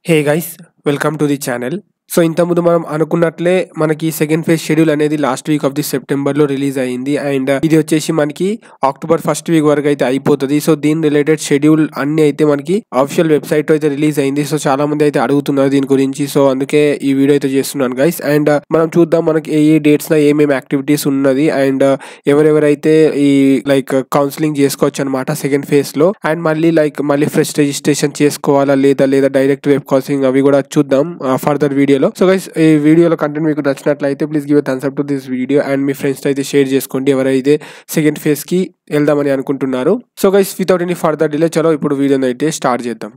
Hey guys, welcome to the channel. So ఇంతకుముందు మనం అనుకున్నట్లే మనకి సెకండ్ ఫేజ్ షెడ్యూల్ అనేది లాస్ట్ వీక్ ఆఫ్ ది సెప్టెంబర్లో రిలీజ్ అయింది అండ్ ఇది వచ్చేసి మనకి అక్టోబర్ ఫస్ట్ వీక్ వరకు అయితే అయిపోతుంది. సో దీని రిలేటెడ్ షెడ్యూల్ అన్ని అయితే మనకి అఫిషియల్ వెబ్సైట్ అయితే రిలీజ్ అయింది. సో చాలా మంది అయితే అడుగుతున్నారు దీని గురించి. సో అందుకే ఈ వీడియో అయితే చేస్తున్నాను గైస్. అండ్ మనం చూద్దాం మనకి ఏ డేట్స్ నా ఏమేమి యాక్టివిటీస్ ఉన్నది అండ్ ఎవరెవరైతే ఈ లైక్ కౌన్సిలింగ్ చేసుకోవచ్చు అనమాట సెకండ్ ఫేజ్ లో. అండ్ మళ్ళీ ఫ్రెష్ రిజిస్ట్రేషన్ చేసుకోవాలా లేదా డైరెక్ట్ వెబ్ కౌన్సిలింగ్ అవి కూడా చూద్దాం ఫర్దర్ వీడియోలో. సో గైస్ ఈ వీడియోలో కంటెంట్ మీకు నచ్చినట్లయితే please give a thumbs up to this video and me friends తో అయితే షేర్ చేసుకోండి ఎవరైతే సెకండ్ ఫేజ్ కి వెళ్దామని అనుకుంటున్నారు. So guys without any further delay చలో ఇప్పుడు వీడియోని అయితే స్టార్ట్ చేద్దాం.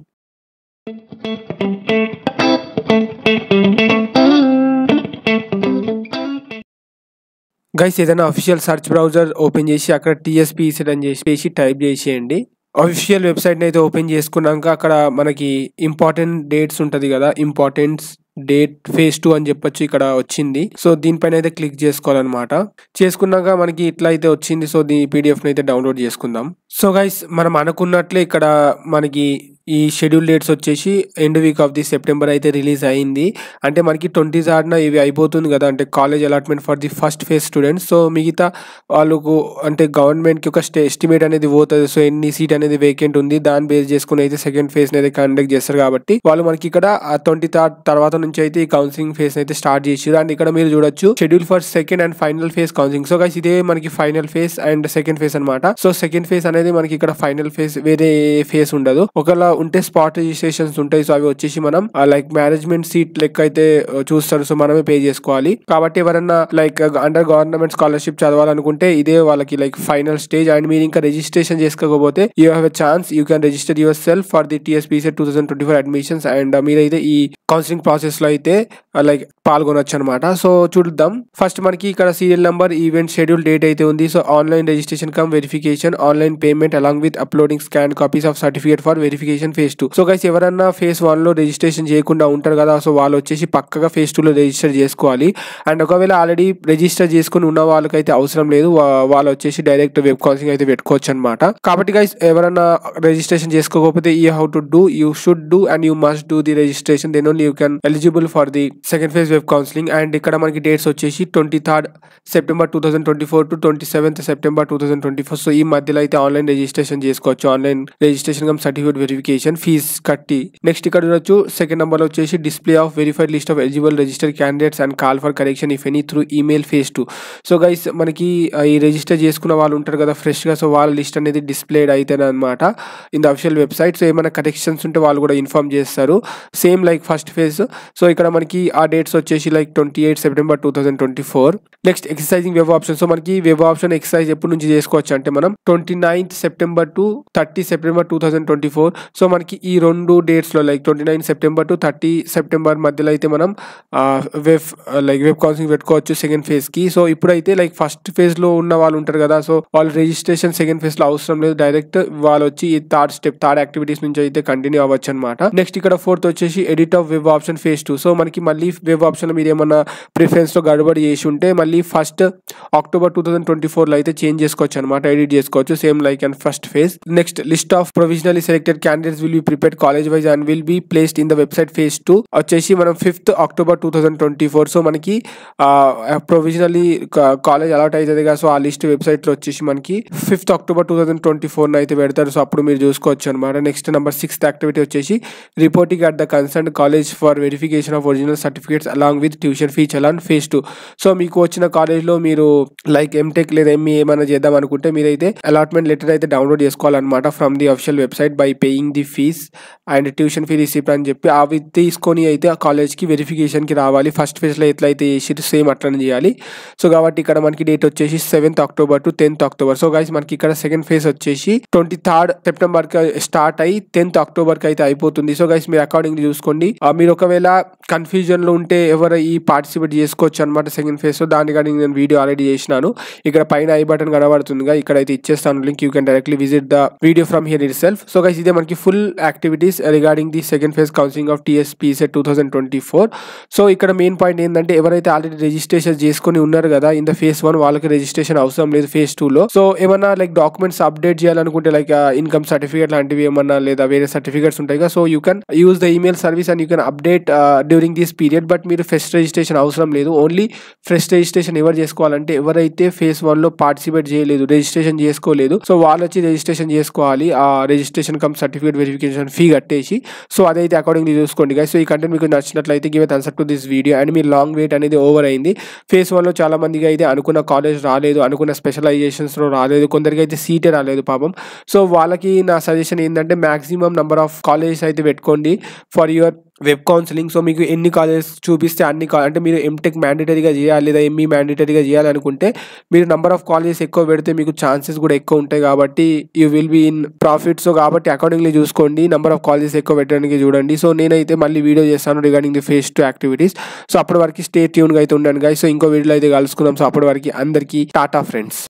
గైస్ ఏదైనా అఫీషియల్ సర్చ్ బ్రౌజర్ ఓపెన్ చేసి అక్కడ TSP-ECET అని చేసి టైప్ చేసేయండి. అఫీషియల్ వెబ్సైట్ని అయితే ఓపెన్ చేసుకున్నాక అక్కడ మనకి ఇంపార్టెంట్ డేట్స్ ఉంటుంది కదా, ఇంపార్టెంట్స్ డేట్ ఫేజ్ 2 అని చెప్పొచ్చు ఇక్కడ వచ్చింది. సో దీనిపైన అయితే క్లిక్ చేసుకోవాలన్నమాట. చేసుకున్నాక మనకి ఇట్లా అయితే వచ్చింది. సో దీని PDFని అయితే డౌన్లోడ్ చేసుకుందాం. సో గైస్ మనం అనుకున్నట్లే ఇక్కడ మనకి ఈ షెడ్యూల్ డేట్స్ వచ్చేసి end week off the September అయితే రిలీజ్ అయింది. అంటే మనకి 20th ఇవి అయిపోతుంది కదా, అంటే college allotment for the first phase students. So మిగతా వాళ్ళకు అంటే గవర్నమెంట్కి ఒక ఎస్టిమేట్ అనేది పోతుంది. సో ఎన్ని సీట్ అనేది వేకెంట్ ఉంది దాన్ని బేస్ చేసుకుని అయితే సెకండ్ ఫేజ్ అయితే కండక్ట్ చేస్తారు. కాబట్టి వాళ్ళు మనకి ఇక్కడ 23rd తర్వాత నుంచి అయితే ఈ కౌన్సిలింగ్ ఫేజ్ అయితే స్టార్ట్ చేసారు. అండ్ ఇక్కడ మీరు చూడొచ్చు schedule for second and final phase counselling. So guys ఇదే మనకి final phase and second phase అనమాట. సో సెకండ్ ఫేజ్ అనేది మనకి ఇక్కడ ఫైనల్ ఫేజ్, వేరే ఫేజ్ ఉండదు. ఒకవేళ ఉంటే స్పాట్ రిజిస్ట్రేషన్స్ ఉంటాయి. సో అవి వచ్చేసి మనం లైక్ మేనేజ్మెంట్ సీట్ లెక్క అయితే చూస్తారు. సో మనమే పే చేసుకోవాలి. కాబట్టి ఎవరన్నా లైక్ అండర్ గవర్నమెంట్ స్కాలర్షిప్ చదవాలనుకుంటే ఇదే వాళ్ళకి లైక్ ఫైనల్ స్టేజ్. అండ్ మీరు ఇంకా రిజిస్ట్రేషన్ చేసుకోకపోతే you have a chance, you can register your self for the TSP-ECET 2024 admissions. And మీరైతే ఈ కౌన్సిలింగ్ ప్రాసెస్ లో అయితే లైక్ పాల్గొనొచ్చు అనమాట. సో చూద్దాం. ఫస్ట్ మనకి ఇక్కడ serial number, event schedule, date అయితే ఉంది. So online registration come verification, online payment along with uploading scan copies of certificate for verification phase 2. So guys ఎవరన్నా ఫేజ్ 1 లో రిజిస్ట్రేషన్ చేయకుండా ఉంటారు కదా, సో వాళ్ళు వచ్చేసి పక్కగా ఫేజ్ 2 లో రిజిస్టర్ చేసుకోవాలి. అండ్ ఒకవేళ ఆల్రెడీ రిజిస్టర్ చేసుకుని ఉన్న వాళ్ళకైతే అవసరం లేదు, వాళ్ళు వచ్చేసి డైరెక్ట్ వెబ్ కౌన్సిలింగ్ అయితే పెట్టుకోవచ్చు అనమాట. కాబట్టి గైస్ ఎవరన్నా రిజిస్ట్రేషన్ చేసుకోకపోతే you should do and you must do the registration, then only you can eligible for the second phase web counselling. అండ్ ఇక్కడ మనకి డేట్స్ వచ్చేసి 23rd September 2024 to 27th September 2024. So ఈ మధ్యలో అయితే ఆన్లైన్ రిజిస్ట్రేషన్ చేసుకోవచ్చు. Online registration cum certificate verification fees కట్టి. Next ఇక్కడ చూడొచ్చు సెకండ్ నెంబర్ లో వచ్చేసి display of verified list of eligible register candidates and call for correction if any through email phase 2. So guys మనకి ఈ రిజిస్టర్ చేసుకున్న వాళ్ళు ఉంటారు కదా ఫ్రెష్ గా, సో వాళ్ళ లిస్ట్ అనేది డిస్ప్లేడ్ అయితే అనమాట in the official website. So ఏమైనా కరెక్షన్స్ ఉంటే వాళ్ళు కూడా ఇన్ఫార్మ్ చేస్తారు, same like first phase. So ఇక్కడ మనకి ఆ డేట్స్ వచ్చేసి like 28 September 2024. Next exercising web option. So మనకి వెబ్ ఆప్షన్ ఎక్సర్సైజ్ ఎప్పటి నుంచి చేసుకోవచ్చు అంటే మనం 29th September to 30 September 2024. So మనకి ఈ రెండు డేట్స్ లో లైక్ 29 September to 30 September మధ్యలో అయితే మనం వెబ్ కౌన్సిలింగ్ పెట్టుకోవచ్చు సెకండ్ ఫేజ్ కి. సో ఇప్పుడైతే లైక్ ఫస్ట్ ఫేజ్ లో ఉన్న వాళ్ళు ఉంటారు కదా, సో వాళ్ళు రిజిస్ట్రేషన్ సెకండ్ ఫేజ్ లో అవసరం లేదు, డైరెక్ట్ వాళ్ళు వచ్చి ఈ థర్డ్ యాక్టివిటీస్ నుంచి అయితే కంటిన్యూ అవ్వచ్చు అనమాట. నెక్స్ట్ ఇక్కడ ఫోర్త్ వచ్చేసి edit of web option phase 2. So మనకి మళ్ళీ వెబ్ ఆప్షన్ లో మీరు ఏమన్నా ప్రిఫరెన్స్ లో గడబడి చేసి ఉంటే మళ్ళీ ఫస్ట్ October 2024 లో అయితే చేంజ్ చేసుకోవచ్చు అనమాట, ఎడిట్ చేసుకోవచ్చు same like and first phase. Next list of provisionally selected candidates will be prepared college wise and will be placed in the website phase 2 వచ్చేసి మనం 5th October 2024. సో మనకి provisionally college allot అవుతుంది కదా, so ఆ list website లో వచ్చేసి మనకి 5th October 2024 అయితే పెడతారు. సో అప్పుడు మీరు చూసుకోవచ్చు అనమాట. నెక్స్ట్ నెంబర్ 6th యాక్టివిటీ వచ్చేసి reporting at the concern college for verification of original certificates along with tuition fee challan phase 2. So మీకు వచ్చిన కాలేజ్లో మీరు లైక్ ఎంటెక్ లేదా ME ఏమైనా చేద్దాం అనుకుంటే మీరైతే అలాట్మెంట్ లెటర్ అయితే డౌన్లోడ్ చేసుకోవాలన్నమాట from the official website by paying the fees and tuition fee receipt అని చెప్పి అవి తీసుకొని అయితే ఆ కాలేజ్కి వెరిఫికేషన్కి రావాలి. ఫస్ట్ ఫేజ్లో ఎట్లయితే చేసి సేమ్ అట్లనే చేయాలి. సో కాబట్టి ఇక్కడ మనకి డేట్ వచ్చేసి 7th October to 10th October. So guys మనకి ఇక్కడ సెకండ్ ఫేజ్ వచ్చేసి 23rd September స్టార్ట్ అయ్యి 10th October అయితే అయిపోతుంది. సో గైస్ మీరు అకార్డింగ్లీ చూసుకోండి. మీరు ఒకవేళ కన్ఫ్యూజ్ రీజియన్లో ఉంటే ఎవరు ఈ పార్టిసిపేట్ చేసుకోవచ్చు అనమాట సెకండ్ ఫేజ్లో. దాని కానీ నేను వీడియో ఆల్రెడీ చేసినాను. ఇక్కడ పైన ఐ బటన్ కనబడుతుందిగా, ఇక్కడైతే ఇచ్చేస్తాను link. You can directly visit the video from here it self. So guys ఇదే మనకి full activities regarding the second phase counselling of TSPSET 2024. So ఇక్కడ మెయిన్ పాయింట్ ఏంటంటే ఎవరైతే ఆల్రెడీ రిజిస్ట్రేషన్ చేసుకుని ఉన్నారు కదా ఇన్ ద ఫేజ్ 1 వాళ్ళకి రిజిస్ట్రేషన్ అవసరం లేదు ఫేజ్ 2లో. సో ఏమన్నా లైక్ డాక్యుమెంట్స్ అప్డేట్ చేయాలనుకుంటే లైక్ ఇన్కమ్ సర్టిఫికేట్ లాంటివి ఏమన్నా లేదా వేరే సర్టిఫికేట్స్ ఉంటాయి కదా, so you can use the email service and you can update during this period. But మీరు ఫ్రెష్ రిజిస్ట్రేషన్ అవసరం లేదు. ఓన్లీ ఫ్రెష్ రిజిస్ట్రేషన్ ఎవరు చేసుకోవాలంటే ఎవరైతే ఫేజ్ 1లో పార్టిసిపేట్ చేయలేదు, రిజిస్ట్రేషన్ చేసుకోలేదు, సో వాళ్ళు వచ్చి రిజిస్ట్రేషన్ చేసుకోవాలి. ఆ registration cum certificate verification fee కట్టేసి. సో అదైతే అకార్డింగ్లీ చూసుకోండి గైస్. సో ఈ కంటెంట్ మీకు నచ్చినట్లయితే give a thumbs up to this video. And మీ లాంగ్ వెయిట్ అనేది ఓవర్ అయింది. ఫేజ్ 1లో చాలా మందికి అయితే అనుకున్న కాలేజ్ రాలేదు, అనుకున్న స్పెషలైజేషన్స్లో రాలేదు, కొందరికి అయితే సీటే రాలేదు పాపం. సో వాళ్ళకి నా సజెషన్ ఏంటంటే మ్యాక్సిమం నెంబర్ ఆఫ్ కాలేజెస్ అయితే పెట్టుకోండి for your web counselling. So మీకు ఎన్ని కాలేజెస్ చూపిస్తే అన్ని అంటే మీరు ఎంటెక్ మ్యాండేటరీగా చేయాలి లేదా ఎంఈ మ్యాండేటరీగా చేయాలనుకుంటే మీరు నెంబర్ ఆఫ్ కాలేజెస్ ఎక్కువ పెడితే మీకు ఛాన్సెస్ కూడా ఎక్కువ ఉంటాయి కాబట్టి you will be in profit. So కాబట్టి అకార్డింగ్లీ చూసుకోండి, నెంబర్ ఆఫ్ కాలేజెస్ ఎక్కువ పెట్టడానికి చూడండి. సో నేనైతే మళ్ళీ వీడియో చేస్తాను regarding the phase 2 activities. So అప్పటి వరకు స్టే ట్యూన్గా అయితే ఉండండి గైస్. సో ఇంకో వీడియోలో అయితే కలుసుకుందాం. సో అప్పటి వరకు అందరికీ టాటా ఫ్రెండ్స్.